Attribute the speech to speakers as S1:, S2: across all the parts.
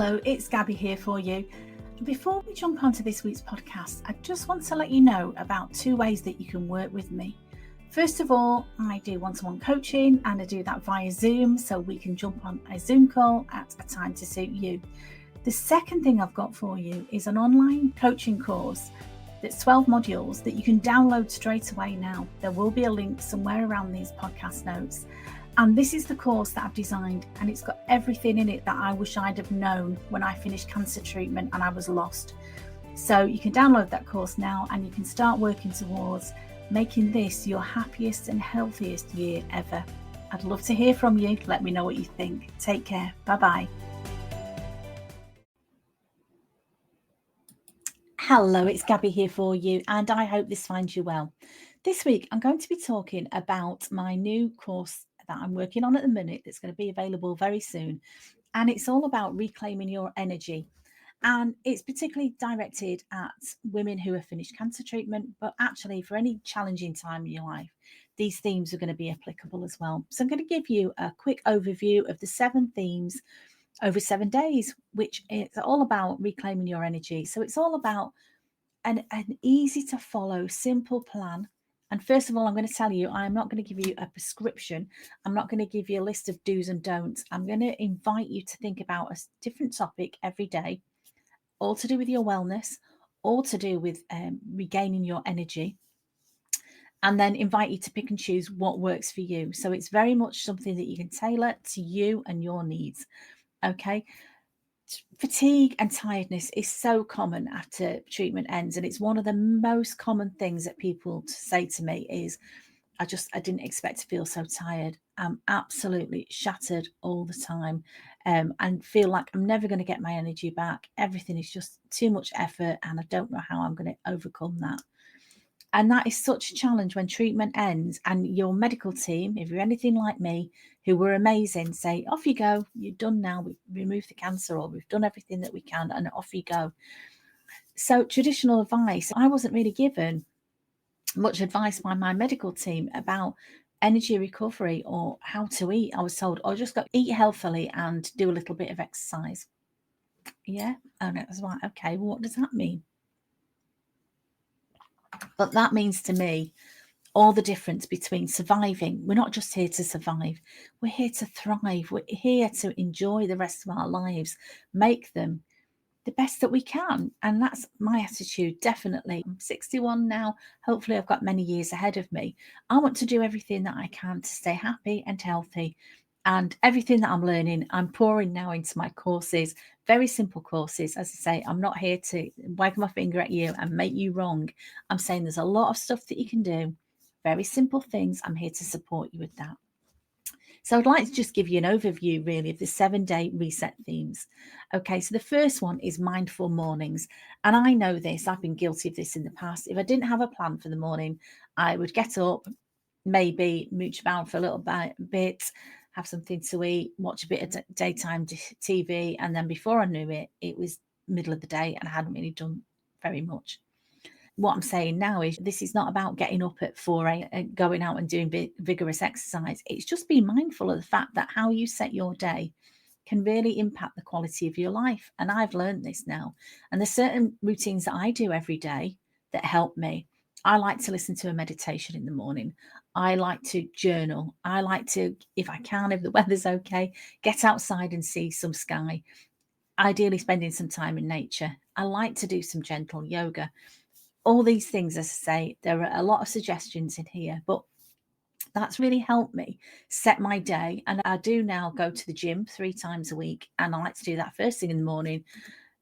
S1: Hello, it's Gabby here for you. Before we jump onto this week's podcast, I just want to let you know about 2 ways that you can work with me. First of all, I do one-to-one coaching and I do that via Zoom, so we can jump on a Zoom call at a time to suit you. The second thing I've got for you is an online coaching course that's 12 modules that you can download straight away now. There will be a link somewhere around these podcast notes. And this is the course that I've designed, and it's got everything in it that I wish I'd have known when I finished cancer treatment and I was lost. So you can download that course now and you can start working towards making this your happiest and healthiest year ever. I'd love to hear from you. Let me know what you think. Take care. Bye-bye. Hello, it's Gabby here for you, and I hope this finds you well. This week, I'm going to be talking about my new course that I'm working on at the minute that's going to be available very soon. And it's all about reclaiming your energy. And it's particularly directed at women who have finished cancer treatment, but actually for any challenging time in your life, these themes are going to be applicable as well. So I'm going to give you a quick overview of the 7 themes over 7 days, which is all about reclaiming your energy. So it's all about an easy to follow, simple plan. And first of all, I'm going to tell you, I'm not going to give you a prescription. I'm not going to give you a list of do's and don'ts. I'm going to invite you to think about a different topic every day, all to do with your wellness, all to do with regaining your energy, and then invite you to pick and choose what works for you. So it's very much something that you can tailor to you and your needs. Okay. Fatigue and tiredness is so common after treatment ends, and it's one of the most common things that people say to me is, I didn't expect to feel so tired. I'm absolutely shattered all the time, and feel like I'm never going to get my energy back. Everything is just too much effort and I don't know how I'm going to overcome that. And that is such a challenge when treatment ends and your medical team, if you're anything like me, who were amazing, say, off you go, you're done now, we've removed the cancer, or we've done everything that we can, and off you go. So traditional advice, I wasn't really given much advice by my medical team about energy recovery or how to eat. I was told, just go eat healthily and do a little bit of exercise. Yeah. And it was like, okay, well, what does that mean? But that means to me all the difference between surviving. We're not just here to survive. We're here to thrive. We're here to enjoy the rest of our lives, make them the best that we can. And that's my attitude, definitely. I'm 61 now. Hopefully I've got many years ahead of me. I want to do everything that I can to stay happy and healthy. And everything that I'm learning, I'm pouring now into my courses, very simple courses. As I say, I'm not here to wag my finger at you and make you wrong. I'm saying there's a lot of stuff that you can do, very simple things. I'm here to support you with that. So I'd like to just give you an overview really of the 7-day reset themes. Okay, so the first one is mindful mornings. And I know this, I've been guilty of this in the past. If I didn't have a plan for the morning, I would get up, maybe mooch about for a little bit, have something to eat, watch a bit of daytime TV. And then before I knew it, it was middle of the day and I hadn't really done very much. What I'm saying now is this is not about getting up at 4 a.m. and going out and doing vigorous exercise. It's just being mindful of the fact that how you set your day can really impact the quality of your life. And I've learned this now. And there's certain routines that I do every day that help me. I like to listen to a meditation in the morning. I like to journal. I like to, if I can, if the weather's okay, get outside and see some sky, ideally spending some time in nature. I like to do some gentle yoga. All these things, as I say, there are a lot of suggestions in here, but that's really helped me set my day. And I do now go to the gym 3 times a week. And I like to do that first thing in the morning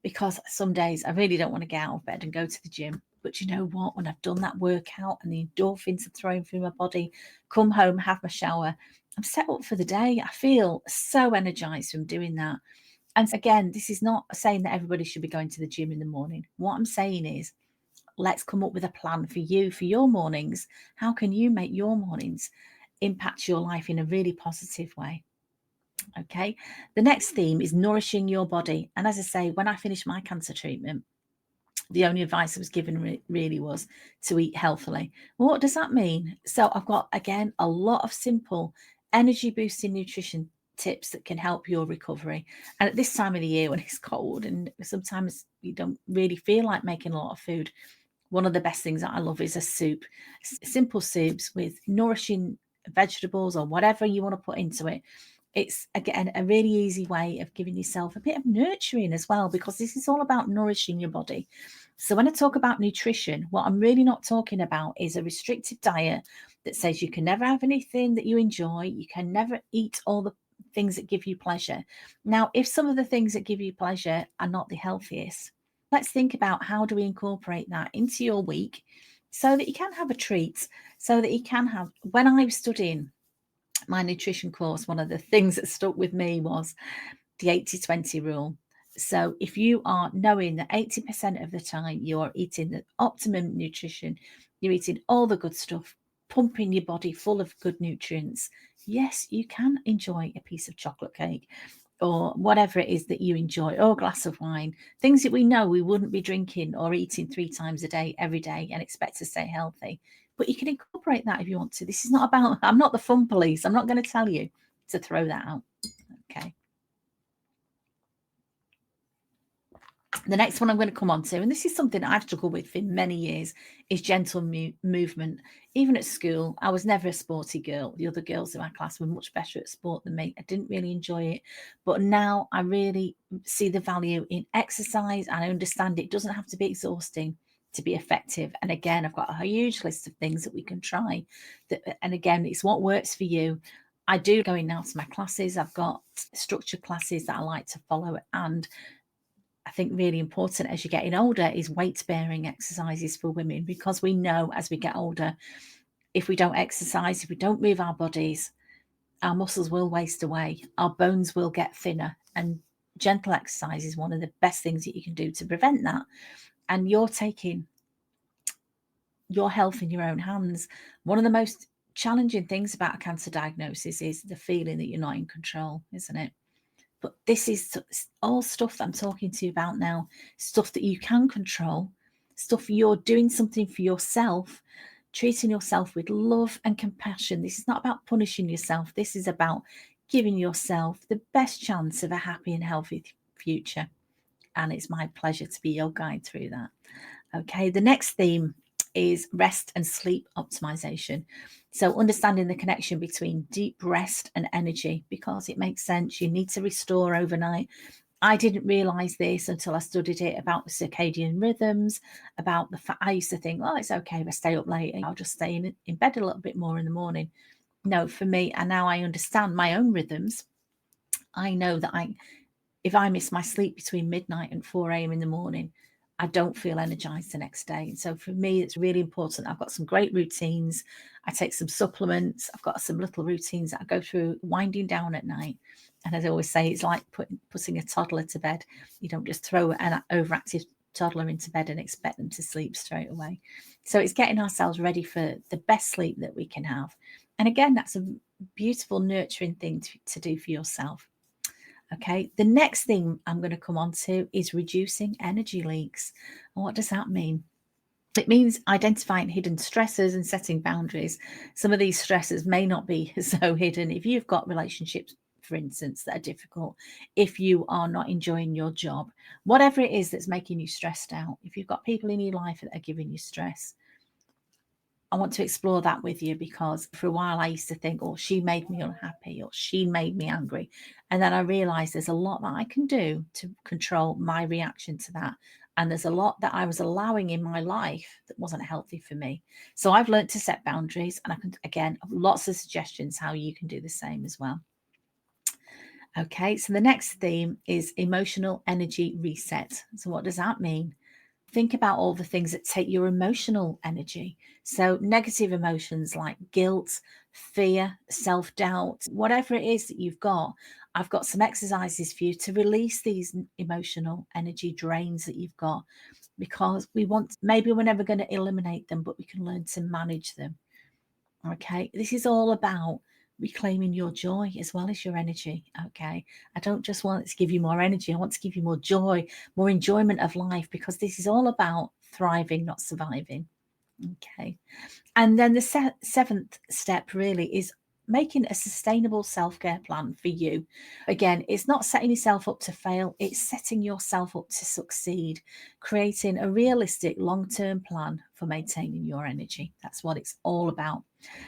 S1: because some days I really don't want to get out of bed and go to the gym. But you know what? When I've done that workout and the endorphins are thrown through my body, come home, have my shower, I'm set up for the day. I feel so energized from doing that. And again, this is not saying that everybody should be going to the gym in the morning. What I'm saying is, let's come up with a plan for you, for your mornings. How can you make your mornings impact your life in a really positive way? Okay. The next theme is nourishing your body. And as I say, when I finished my cancer treatment, the only advice I was given really was to eat healthily. Well, what does that mean? So I've got, again, a lot of simple energy boosting nutrition tips that can help your recovery. And at this time of the year when it's cold and sometimes you don't really feel like making a lot of food, one of the best things that I love is a soup. Simple soups with nourishing vegetables or whatever you want to put into it. It's, again, a really easy way of giving yourself a bit of nurturing as well, because this is all about nourishing your body. So when I talk about nutrition, what I'm really not talking about is a restrictive diet that says you can never have anything that you enjoy, you can never eat all the things that give you pleasure. Now, if some of the things that give you pleasure are not the healthiest, let's think about how do we incorporate that into your week so that you can have a treat, so that you can have. When I was studying my nutrition course, one of the things that stuck with me was the 80-20 rule. So if you are knowing that 80% of the time you're eating the optimum nutrition, you're eating all the good stuff, pumping your body full of good nutrients, yes, you can enjoy a piece of chocolate cake or whatever it is that you enjoy, or a glass of wine, things that we know we wouldn't be drinking or eating 3 times a day, every day, and expect to stay healthy. But you can incorporate that if you want to. This is not about, I'm not the fun police. I'm not going to tell you to throw that out. Okay. The next one I'm going to come on to, and this is something I've struggled with for many years, is gentle movement. Even at school, I was never a sporty girl. The other girls in my class were much better at sport than me. I didn't really enjoy it. But now I really see the value in exercise. I understand it doesn't have to be exhausting to be effective. And again, I've got a huge list of things that we can try. And again, it's what works for you. I do going now to my classes. I've got structured classes that I like to follow, and I think really important as you're getting older is weight bearing exercises for women, because we know as we get older, if we don't exercise, if we don't move our bodies, our muscles will waste away, our bones will get thinner, and gentle exercise is one of the best things that you can do to prevent that. And you're taking your health in your own hands. One of the most challenging things about a cancer diagnosis is the feeling that you're not in control, isn't it? But this is all stuff that I'm talking to you about now, stuff that you can control, stuff you're doing something for yourself, treating yourself with love and compassion. This is not about punishing yourself. This is about giving yourself the best chance of a happy and healthy future. And it's my pleasure to be your guide through that. Okay, the next theme is rest and sleep optimization. So understanding the connection between deep rest and energy, because it makes sense. You need to restore overnight. I didn't realize this until I studied it about the circadian rhythms, about I used to think, oh, it's okay if I stay up late and I'll just stay in bed a little bit more in the morning. No, for me, and now I understand my own rhythms. I know that if I miss my sleep between midnight and 4 a.m. in the morning, I don't feel energized the next day. And so for me, it's really important. I've got some great routines. I take some supplements. I've got some little routines that I go through winding down at night. And as I always say, it's like putting a toddler to bed. You don't just throw an overactive toddler into bed and expect them to sleep straight away. So it's getting ourselves ready for the best sleep that we can have. And again, that's a beautiful, nurturing thing to do for yourself. Okay, the next thing I'm going to come on to is reducing energy leaks. And what does that mean? It means identifying hidden stressors and setting boundaries. Some of these stressors may not be so hidden. If you've got relationships, for instance, that are difficult, if you are not enjoying your job, whatever it is that's making you stressed out, if you've got people in your life that are giving you stress, I want to explore that with you, because for a while I used to think, oh, she made me unhappy or she made me angry. And then I realized there's a lot that I can do to control my reaction to that. And there's a lot that I was allowing in my life that wasn't healthy for me. So I've learned to set boundaries, and I can, again, lots of suggestions how you can do the same as well. Okay, so the next theme is emotional energy reset. So what does that mean? Think about all the things that take your emotional energy. So negative emotions like guilt, fear, self-doubt, whatever it is that you've got, I've got some exercises for you to release these emotional energy drains that you've got, because maybe we're never going to eliminate them, but we can learn to manage them. Okay, this is all about reclaiming your joy as well as your energy. Okay, I don't just want to give you more energy, I want to give you more joy, more enjoyment of life, because this is all about thriving, not surviving. Okay, and then the seventh step really is making a sustainable self-care plan for you. Again, it's not setting yourself up to fail, it's setting yourself up to succeed, creating a realistic long-term plan for maintaining your energy. That's what it's all about.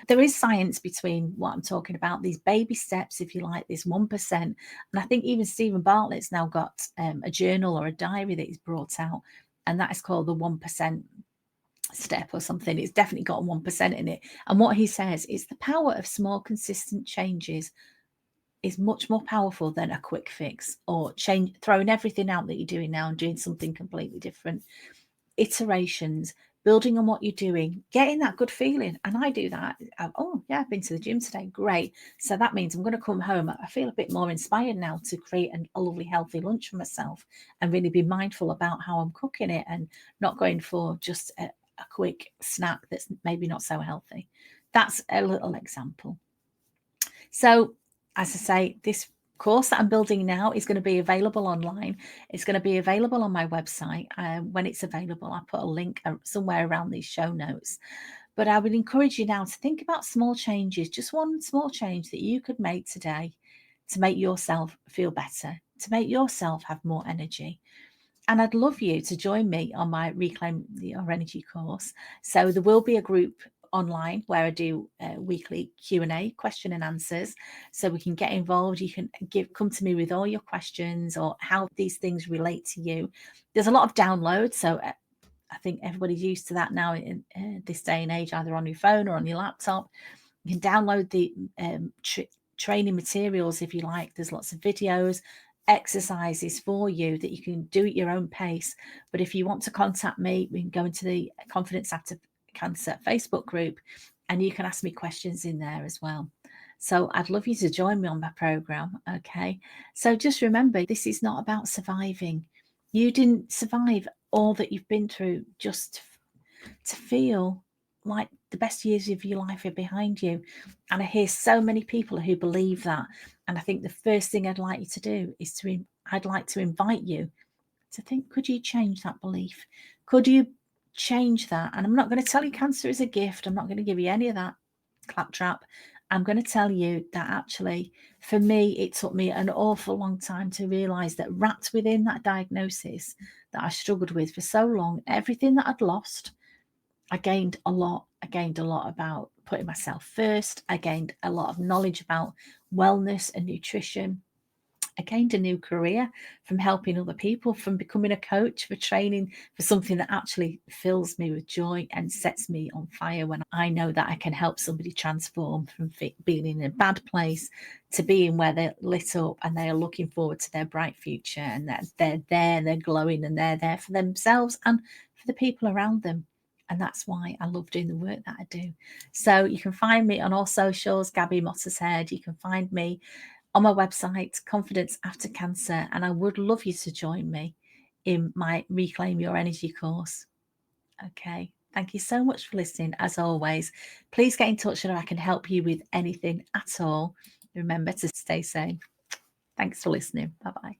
S1: There is science between what I'm talking about, these baby steps, if you like, this 1%. And I think even Stephen Bartlett's now got a journal or a diary that he's brought out, and that is called the 1% step or something. It's definitely got 1% in it. And what he says is the power of small, consistent changes is much more powerful than a quick fix or throwing everything out that you're doing now and doing something completely different. Iterations, building on what you're doing, getting that good feeling. And I do that. Oh, yeah, I've been to the gym today. Great. So that means I'm going to come home. I feel a bit more inspired now to create a lovely, healthy lunch for myself and really be mindful about how I'm cooking it and not going for just a quick snack that's maybe not so healthy. That's a little example. So, as I say, this course that I'm building now is going to be available online. It's going to be available on my website. When it's available, I'll put a link somewhere around these show notes. But I would encourage you now to think about small changes, just one small change that you could make today to make yourself feel better, to make yourself have more energy. And I'd love you to join me on my Reclaim Your Energy course. So there will be a group online where I do weekly Q&A, question and answers, so we can get involved. You can come to me with all your questions or how these things relate to you. There's a lot of downloads, so I think everybody's used to that now in this day and age, either on your phone or on your laptop. You can download the training materials if you like. There's lots of videos, exercises for you that you can do at your own pace. But if you want to contact me, we can go into the Confidence After Cancer Facebook group and you can ask me questions in there as well. So I'd love you to join me on my program. Okay. So just remember, this is not about surviving. You didn't survive all that you've been through just to feel like the best years of your life are behind you. And I hear so many people who believe that. And I think the first thing I'd like you to do is I'd like to invite you to think, could you change that belief? Could you change that? And I'm not going to tell you cancer is a gift. I'm not going to give you any of that claptrap. I'm going to tell you that actually, for me, it took me an awful long time to realize that wrapped within that diagnosis that I struggled with for so long, everything that I'd lost, I gained a lot. I gained a lot about putting myself first. I gained a lot of knowledge about wellness and nutrition. I gained a new career from helping other people, from becoming a coach, for training for something that actually fills me with joy and sets me on fire when I know that I can help somebody transform from being in a bad place to being where they're lit up and they are looking forward to their bright future, and that they're there, they're glowing, and they're there for themselves and for the people around them. And that's why I love doing the work that I do. So you can find me on all socials, Gabby Mottershead. You can find me on my website, Confidence After Cancer. And I would love you to join me in my Reclaim Your Energy course. Okay. Thank you so much for listening. As always, please get in touch and I can help you with anything at all. Remember to stay safe. Thanks for listening. Bye-bye.